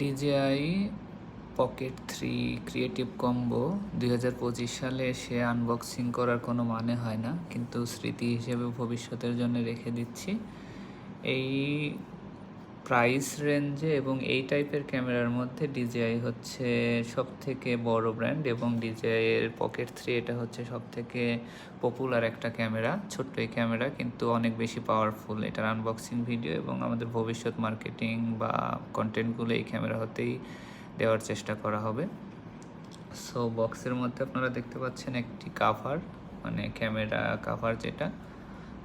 DJI pocket 3 creative combo 2025 সালে এসে unboxing করার কোনো মানে হয় না, কিন্তু স্মৃতি হিসেবে ভবিষ্যতের জন্য রেখে দিচ্ছি। এই প্রাইস রেঞ্জে এবং এই টাইপের ক্যামেরার মধ্যে DJI হচ্ছে সবথেকে বড় ব্র্যান্ড, এবং DJI এর পকেট 3 এটা হচ্ছে সবথেকে পপুলার একটা ক্যামেরা। ছোট্ট এই ক্যামেরা কিন্তু অনেক বেশি পাওয়ারফুল। এটার আনবক্সিং ভিডিও এবং আমাদের ভবিষ্যৎ মার্কেটিং বা কন্টেন্টগুলো এই ক্যামেরা হতেই দেওয়ার চেষ্টা করা হবে। সো বক্সের মধ্যে আপনারা দেখতে পাচ্ছেন একটি কাভার, মানে ক্যামেরা কাভার, যেটা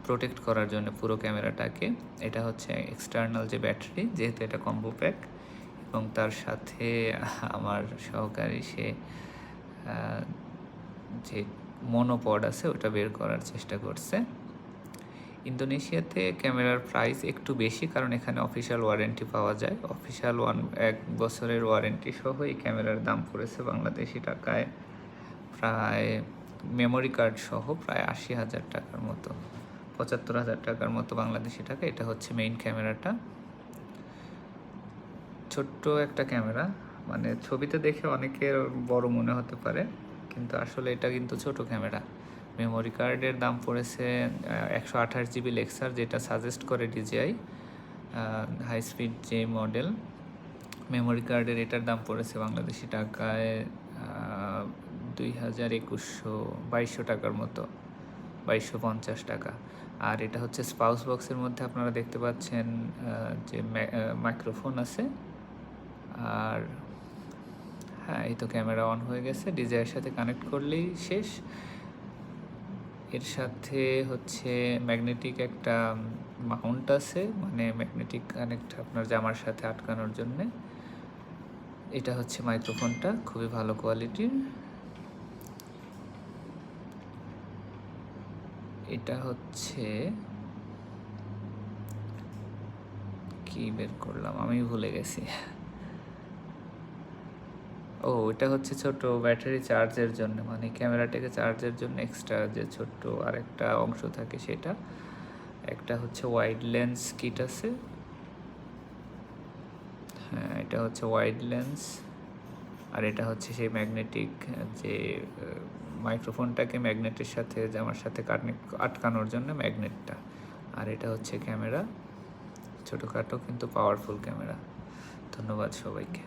প্রোটেক্ট করার জন্য পুরো ক্যামেরাটাকে। এটা হচ্ছে এক্সটার্নাল যে ব্যাটারি, যেহেতু এটা কম্বো প্যাক, এবং তার সাথে আমার সহকারী সে যে মনোপড আছে ওটা বের করার চেষ্টা করছে। ইন্দোনেশিয়াতে ক্যামেরার প্রাইস একটু বেশি, কারণ এখানে অফিসিয়াল ওয়ারেন্টি পাওয়া যায়। অফিসিয়াল 1 বছরের ওয়ারেন্টি সহ এই ক্যামেরার দাম পড়েছে বাংলাদেশি টাকায় প্রায়, মেমোরি কার্ড সহ প্রায় 80,000 টাকার মতো, 75,000 টাকার মতো বাংলাদেশি টাকা। এটা হচ্ছে মেইন ক্যামেরাটা। ছোট্ট একটা ক্যামেরা, মানে ছবিতে দেখে অনেকের বড় মনে হতে পারে, কিন্তু আসলে এটা কিন্তু ছোট ক্যামেরা। মেমোরি কার্ডের দাম পড়েছে 128 GB লেক্সার, যেটা সাজেস্ট করে DJI হাই স্পিড যে মডেল। মেমোরি কার্ডের এটার দাম পড়েছে বাংলাদেশি টাকায় 2200 টাকার মতো, 2250 টাকা। আর এটা হচ্ছে স্পাউস বক্সের মধ্যে আপনারা দেখতে পাচ্ছেন যে মাইক্রোফোন আছে। আর হ্যাঁ, এই তো ক্যামেরা অন হয়ে গেছে। DJI-এর সাথে কানেক্ট করলেই শেষ। এর সাথে হচ্ছে ম্যাগনেটিক একটা মাউন্ট আছে, মানে ম্যাগনেটিক কানেক্ট আপনার জামার সাথে আটকানোর জন্যে। এটা হচ্ছে মাইক্রোফোনটা, খুবই ভালো কোয়ালিটির। এটা হচ্ছে কি বের করলাম আমি ভুলে গেছি। এটা হচ্ছে ছোট ব্যাটারি চার্জের জন্য, মানে ক্যামেরাটাকে চার্জের জন্য এক্সট্রা যে ছোট্ট আরেকটা অংশ থাকে সেটা। একটা হচ্ছে ওয়াইড লেন্স কিট আছে, হ্যাঁ এটা হচ্ছে ওয়াইড লেন্স। আর এটা হচ্ছে সেই ম্যাগনেটিক যে মাইক্রোফোনটাকে ম্যাগনেটের সাথে জামার সাথে আটকানোর জন্য ম্যাগনেটটা। আর এটা হচ্ছে ক্যামেরা, ছোটোখাটো কিন্তু পাওয়ারফুল ক্যামেরা। ধন্যবাদ সবাইকে।